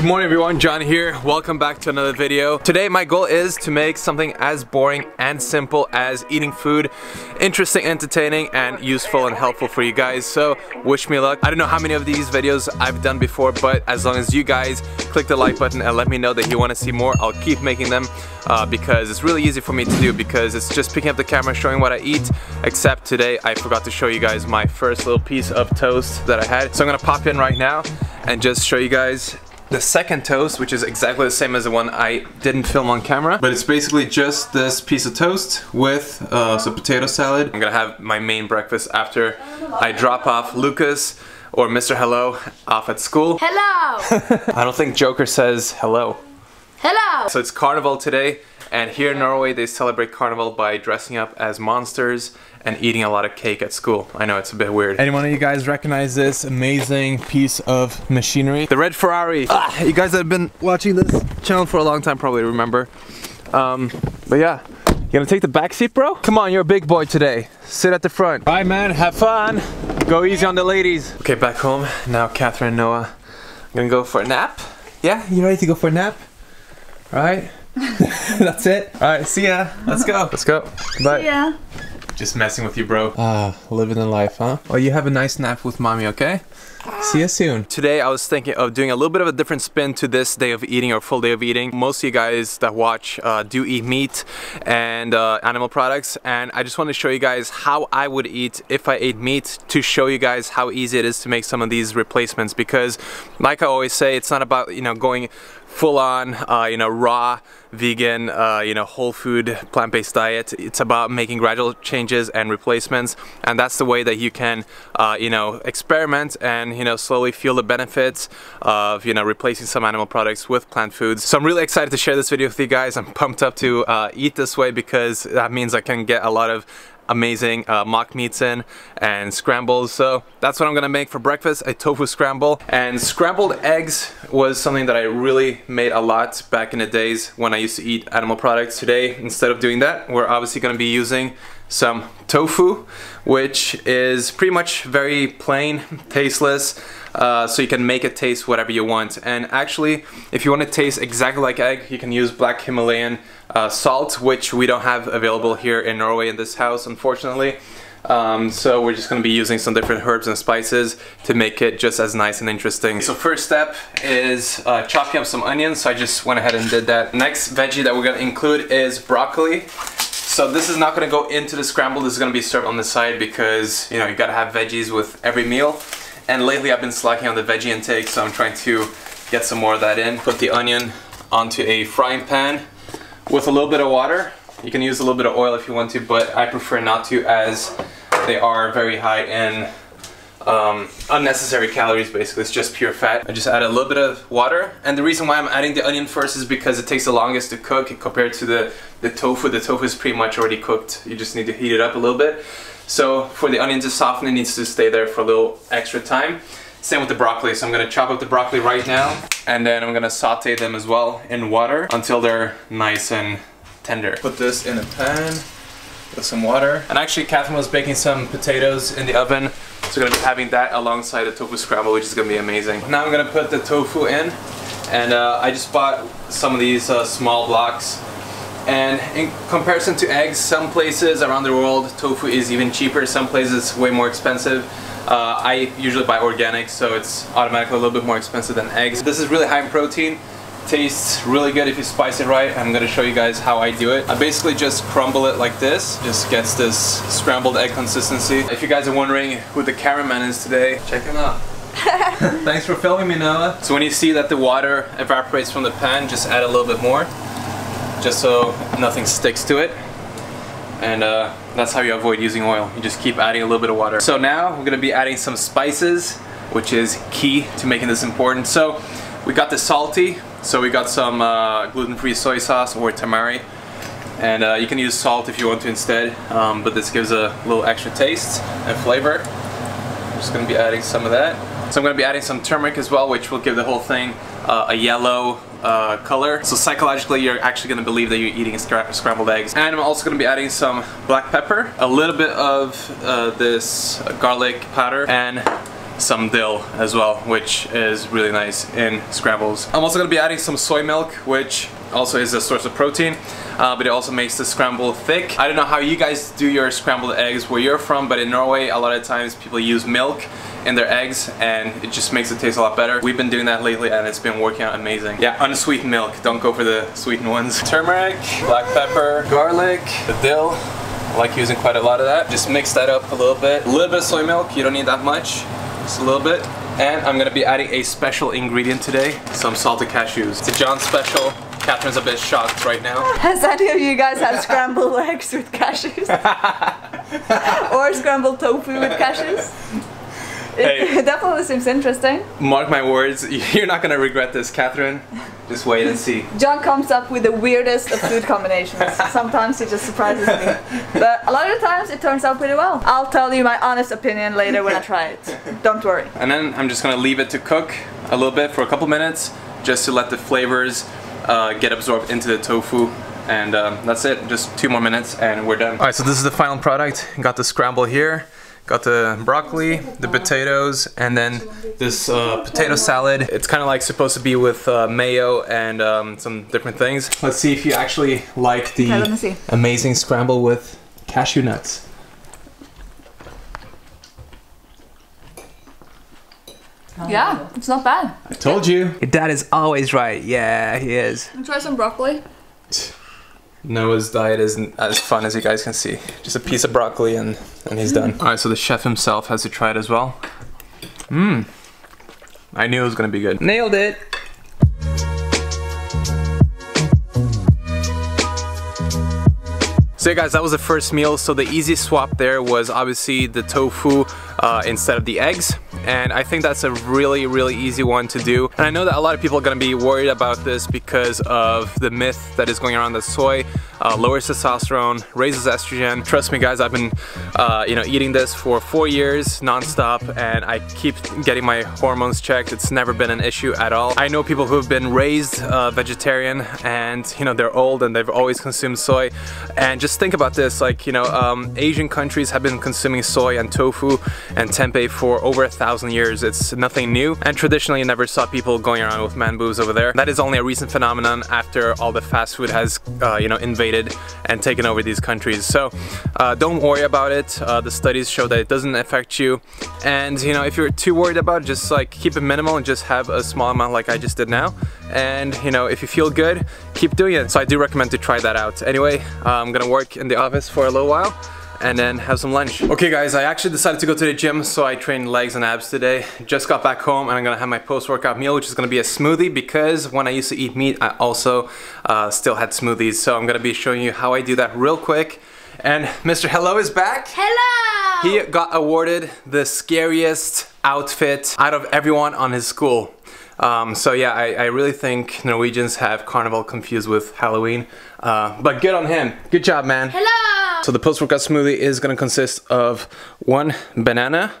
Good morning everyone, John here. Welcome back to another video. Today my goal is to make something as boring and simple as eating food interesting, entertaining, and useful and helpful for you guys. So wish me luck. I don't know how many of these videos I've done before, but as long as you guys click the like button and let me know that you want to see more, I'll keep making them because it's really easy for me to do, because it's just picking up the camera showing what I eat, except today I forgot to show you guys my first little piece of toast that I had. So I'm gonna pop in right now and just show you guys the second toast, which is exactly the same as the one I didn't film on camera, but it's basically just this piece of toast with some potato salad. I'm gonna have my main breakfast after I drop off Lucas or Mr. Hello off at school. Hello! I don't think Joker says hello. Hello! So it's Carnival today, and here in Norway they celebrate Carnival by dressing up as monsters and eating a lot of cake at school. I know, it's a bit weird. Anyone of you guys recognize this amazing piece of machinery? The red Ferrari. You guys that have been watching this channel for a long time probably remember. But yeah, you gonna take the back seat, bro? Come on, you're a big boy today. Sit at the front. All right, man, have fun. Go easy on the ladies. Okay, back home. Now Catherine and Noah, I'm gonna go for a nap. Yeah, you ready to go for a nap? All right? That's it. All right, see ya. Let's go. Let's go. Bye. See ya. Just messing with you, bro. Living the life, huh? Well, you have a nice nap with mommy, okay? See you soon. Today I was thinking of doing a little bit of a different spin to this day of eating, or full day of eating. Most of you guys that watch do eat meat and animal products, and I just want to show you guys how I would eat if I ate meat, to show you guys how easy it is to make some of these replacements. Because like I always say, it's not about, you know, going full on, you know, raw, vegan, you know, whole food, plant-based diet. It's about making gradual changes and replacements, and that's the way that you can, you know, experiment and, you know, slowly feel the benefits of, you know, replacing some animal products with plant foods. So I'm really excited to share this video with you guys. I'm pumped up to eat this way, because that means I can get a lot of amazing mock meats in and scrambles. So that's what I'm gonna make for breakfast, a tofu scramble. And scrambled eggs was something that I really made a lot back in the days when I used to eat animal products. Today, instead of doing that, we're obviously gonna be using some tofu, which is pretty much very plain, tasteless, so you can make it taste whatever you want. And actually, if you want to taste exactly like egg, you can use black Himalayan salt, which we don't have available here in Norway in this house, unfortunately. So we're just going to be using some different herbs and spices to make it just as nice and interesting. So first step is chopping up some onions, so I just went ahead and did that. Next veggie that we're going to include is broccoli. So this is not going to go into the scramble, this is going to be served on the side, because, you know, you got to have veggies with every meal. And lately I've been slacking on the veggie intake, so I'm trying to get some more of that in. Put the onion onto a frying pan with a little bit of water. You can use a little bit of oil if you want to, but I prefer not to, as they are very high in unnecessary calories. Basically, it's just pure fat. I just add a little bit of water, and the reason why I'm adding the onion first is because it takes the longest to cook compared to the tofu. The tofu is pretty much already cooked. You just need to heat it up a little bit. So for the onion to soften, it needs to stay there for a little extra time. Same with the broccoli. So I'm going to chop up the broccoli right now, and then I'm going to saute them as well in water until they're nice and tender. Put this in a pan with some water. And actually, Catherine was baking some potatoes in the oven, so we're going to be having that alongside the tofu scramble, which is going to be amazing. Now I'm going to put the tofu in, and I just bought some of these small blocks. And in comparison to eggs, some places around the world tofu is even cheaper, some places it's way more expensive. I usually buy organic, so it's automatically a little bit more expensive than eggs. This is really high in protein. Tastes really good if you spice it right. I'm going to show you guys how I do it. I basically just crumble it like this. Just gets this scrambled egg consistency. If you guys are wondering who the cameraman is today, check him out. Thanks for filming me, Noah. So when you see that the water evaporates from the pan, just add a little bit more, just so nothing sticks to it. And that's how you avoid using oil. You just keep adding a little bit of water. So now we're going to be adding some spices, which is key to making this important. So we got the salty. So we got some gluten-free soy sauce or tamari, and you can use salt if you want to instead, but this gives a little extra taste and flavor. I'm just going to be adding some of that. So I'm going to be adding some turmeric as well, which will give the whole thing a yellow color. So psychologically you're actually going to believe that you're eating scrambled eggs. And I'm also going to be adding some black pepper, a little bit of this garlic powder, and some dill as well, which is really nice in scrambles. I'm also gonna be adding some soy milk, which also is a source of protein, but it also makes the scramble thick. I don't know how you guys do your scrambled eggs where you're from, but in Norway a lot of times people use milk in their eggs and it just makes it taste a lot better. We've been doing that lately and it's been working out amazing. Yeah, unsweetened milk, don't go for the sweetened ones. Turmeric, black pepper, garlic, the dill. I like using quite a lot of that. Just mix that up a little bit. A little bit of soy milk, you don't need that much, just a little bit. And I'm gonna be adding a special ingredient today, some salted cashews. It's a Jon special. Catherine's a bit shocked right now. Has any of you guys had scrambled eggs with cashews? Or scrambled tofu with cashews? It definitely seems interesting. Mark my words, you're not gonna regret this, Catherine. Just wait and see. Jon comes up with the weirdest of food combinations. Sometimes he just surprises me. But a lot of the times it turns out pretty well. I'll tell you my honest opinion later when I try it. Don't worry. And then I'm just gonna leave it to cook a little bit for a couple minutes, just to let the flavors get absorbed into the tofu. And that's it, just 2 more minutes and we're done. Alright, so this is the final product. Got the scramble here. Got the broccoli, the potatoes, and then this potato salad. It's kind of like supposed to be with mayo and some different things. Let's see if you actually like the amazing scramble with cashew nuts. Yeah, it's not bad. I told you. Your dad is always right. Yeah, he is. I'll try some broccoli. Noah's diet isn't as fun as you guys can see. Just a piece of broccoli and he's done. Alright, so the chef himself has to try it as well. Mmm. I knew it was gonna be good. Nailed it! So yeah guys, that was the first meal. So the easy swap there was obviously the tofu instead of the eggs. And I think that's a really, really easy one to do. And I know that a lot of people are gonna be worried about this because of the myth that is going around that soy lowers testosterone, raises estrogen. Trust me guys, I've been eating this for 4 years non-stop and I keep getting my hormones checked. It's never been an issue at all. I know people who have been raised vegetarian and they're old and they've always consumed soy. And just think about this, like Asian countries have been consuming soy and tofu and tempeh for over 1,000 years. It's nothing new, and traditionally you never saw people going around with man boobs over there. That is only a recent phenomenon after all the fast food has invaded and taken over these countries. So don't worry about it. The studies show that it doesn't affect you, and if you're too worried about it, just like keep it minimal and just have a small amount like I just did now. And if you feel good, keep doing it. So I do recommend to try that out. Anyway, I'm gonna work in the office for a little while and then have some lunch. Okay guys, I actually decided to go to the gym, so I trained legs and abs today. Just got back home and I'm gonna have my post-workout meal, which is gonna be a smoothie, because when I used to eat meat, I also still had smoothies. So I'm gonna be showing you how I do that real quick. And Mr. Hello is back. Hello! He got awarded the scariest outfit out of everyone on his school. So yeah, I really think Norwegians have Carnival confused with Halloween. But good on him. Good job, man. Hello! So the post-workout smoothie is gonna consist of 1 banana.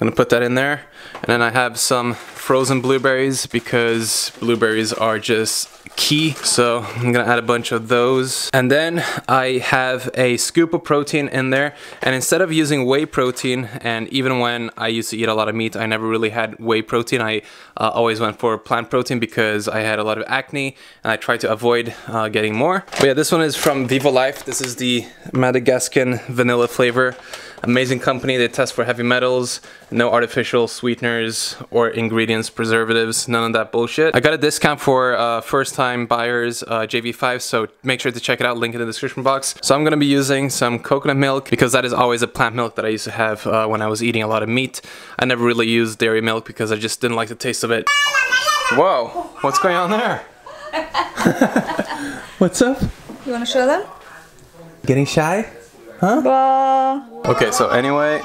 I'm gonna put that in there. And then I have some frozen blueberries because blueberries are just key. So I'm gonna add a bunch of those. And then I have a scoop of protein in there. And instead of using whey protein, and even when I used to eat a lot of meat, I never really had whey protein. I always went for plant protein because I had a lot of acne and I tried to avoid getting more. But yeah, this one is from Vivo Life. This is the Madagascan vanilla flavor. Amazing company. They test for heavy metals, no artificial sweeteners or ingredients, preservatives, none of that bullshit. I got a discount for first-time buyers, JV5, so make sure to check it out, link in the description box. So I'm gonna be using some coconut milk because that is always a plant milk that I used to have when I was eating a lot of meat. I never really used dairy milk because I just didn't like the taste of it. Whoa, what's going on there? What's up? You wanna show them? Getting shy? Huh? Okay, so anyway.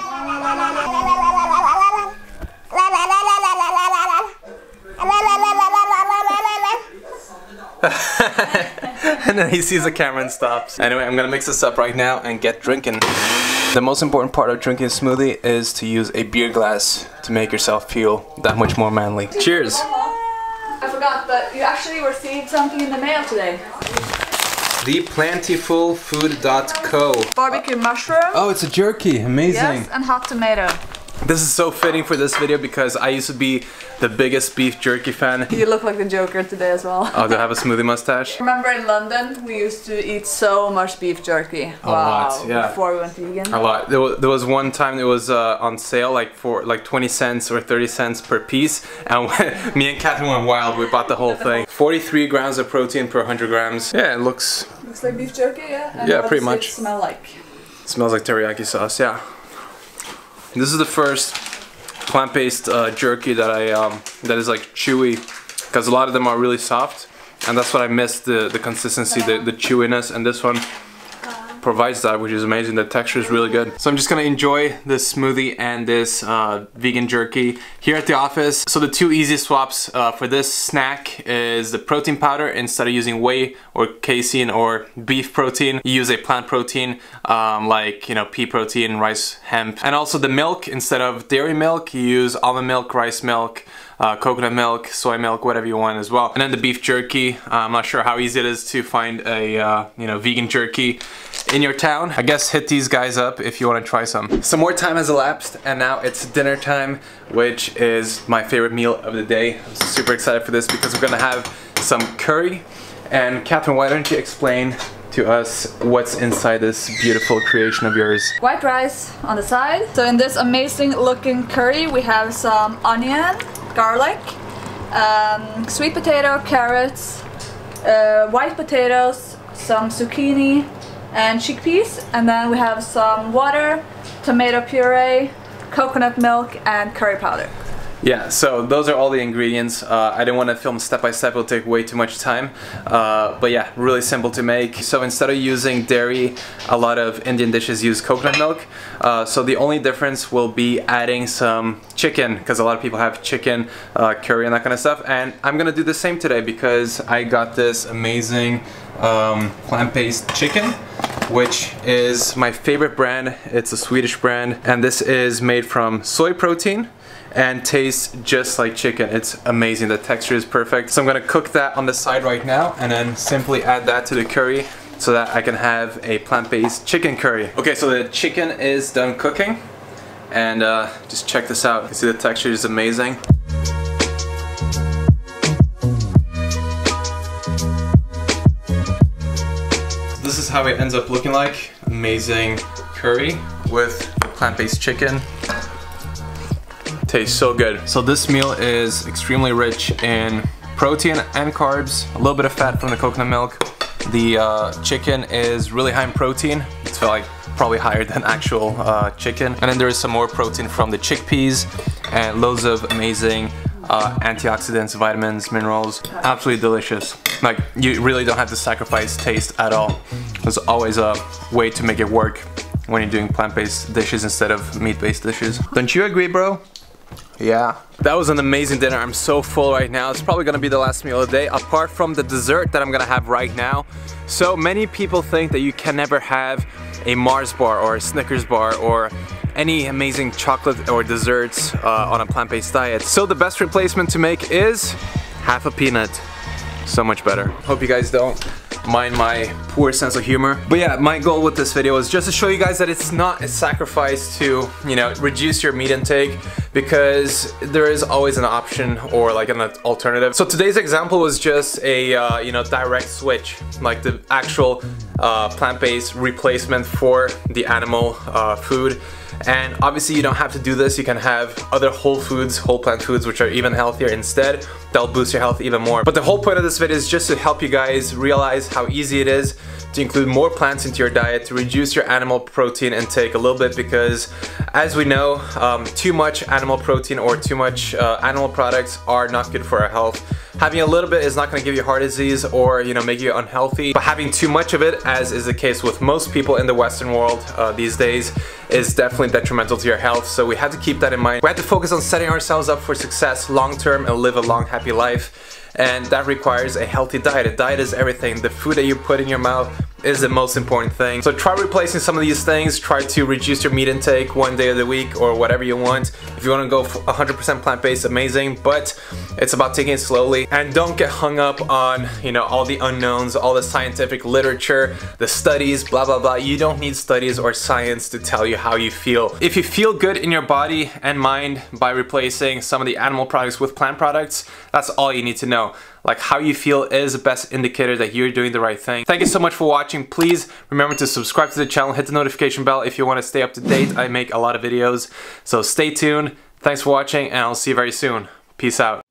And then he sees the camera and stops. Anyway, I'm gonna mix this up right now and get drinking. The most important part of drinking a smoothie is to use a beer glass to make yourself feel that much more manly. Cheers! I forgot, but you actually received something in the mail today. ThePlentifulFood.co. Barbecue mushroom. Oh, it's a jerky. Amazing. Yes, and hot tomato. This is so fitting for this video because I used to be the biggest beef jerky fan. You look like the Joker today as well. Oh, do I have a smoothie mustache? Remember in London, we used to eat so much beef jerky. A lot, yeah. Before we went vegan. A lot. There was one time it was on sale, like for like 20 cents or 30 cents per piece, and me and Catherine went wild. We bought the whole thing. 43 grams of protein per 100 grams. Yeah, it looks like beef jerky, yeah. And yeah, what pretty does much. it smell like? It smells like teriyaki sauce. Yeah. This is the first plant-based jerky that that is like chewy, because a lot of them are really soft, and that's what I miss, the consistency, the chewiness, and this one provides that, which is amazing. The texture is really good. So I'm just gonna enjoy this smoothie and this vegan jerky here at the office. So the two easiest swaps for this snack is the protein powder. Instead of using whey or casein or beef protein, you use a plant protein like, you know, pea protein, rice, hemp. And also the milk, instead of dairy milk, you use almond milk, rice milk, coconut milk, soy milk, whatever you want as well. And then the beef jerky. I'm not sure how easy it is to find a you know, vegan jerky in your town. I guess hit these guys up if you want to try some. Some more time has elapsed and now it's dinner time, which is my favorite meal of the day. I'm super excited for this because we're gonna have some curry. And Catherine, why don't you explain to us what's inside this beautiful creation of yours? White rice on the side. So in this amazing looking curry we have some onion, garlic, sweet potato, carrots, white potatoes, some zucchini and chickpeas, and then we have some water, tomato puree, coconut milk and curry powder. Yeah, so those are all the ingredients. I didn't want to film step by step, it'll take way too much time. But yeah, really simple to make. So instead of using dairy, a lot of Indian dishes use coconut milk. So the only difference will be adding some chicken, because a lot of people have chicken, curry and that kind of stuff. And I'm gonna do the same today because I got this amazing plant-based chicken, which is my favorite brand. It's a Swedish brand, and this is made from soy protein and tastes just like chicken. It's amazing. The texture is perfect. So I'm gonna cook that on the side right now and then simply add that to the curry so that I can have a plant-based chicken curry. Okay, so the chicken is done cooking, and just check this out. You can see the texture is amazing. This is how it ends up looking like. Amazing curry with the plant-based chicken. Tastes so good. So this meal is extremely rich in protein and carbs, a little bit of fat from the coconut milk. The chicken is really high in protein. It's like probably higher than actual chicken. And then there is some more protein from the chickpeas and loads of amazing antioxidants, vitamins, minerals. Absolutely delicious. Like, you really don't have to sacrifice taste at all. There's always a way to make it work when you're doing plant-based dishes instead of meat-based dishes. Don't you agree, bro? Yeah. That was an amazing dinner. I'm so full right now. It's probably gonna be the last meal of the day, apart from the dessert that I'm gonna have right now. So many people think that you can never have a Mars bar or a Snickers bar or any amazing chocolate or desserts on a plant-based diet. So the best replacement to make is half a peanut. So much better. Hope you guys don't mind my poor sense of humor. But yeah, my goal with this video is just to show you guys that it's not a sacrifice to, you know, reduce your meat intake, because there is always an option or like an alternative. So today's example was just a you know, direct switch, like the actual plant-based replacement for the animal food. And obviously you don't have to do this. You can have other whole foods, whole plant foods, which are even healthier instead. That'll boost your health even more. But the whole point of this video is just to help you guys realize how easy it is to include more plants into your diet, to reduce your animal protein intake a little bit, because as we know, too much animal protein or too much animal products are not good for our health. Having a little bit is not going to give you heart disease or, you know, make you unhealthy, but having too much of it, as is the case with most people in the Western world these days, is definitely detrimental to your health. So we have to keep that in mind. We have to focus on setting ourselves up for success long term and live a long, happy life. And that requires a healthy diet. A diet is everything. The food that you put in your mouth is the most important thing. So try replacing some of these things. Try to reduce your meat intake one day of the week or whatever you want. If you want to go 100% plant-based, amazing, but it's about taking it slowly. And don't get hung up on, you know, all the unknowns, all the scientific literature, the studies, blah blah blah. You don't need studies or science to tell you how you feel. If you feel good in your body and mind by replacing some of the animal products with plant products, that's all you need to know. Like, how you feel is the best indicator that you're doing the right thing. Thank you so much for watching. Please remember to subscribe to the channel, hit the notification bell if you want to stay up to date. I make a lot of videos, so stay tuned. Thanks for watching, and I'll see you very soon. Peace out.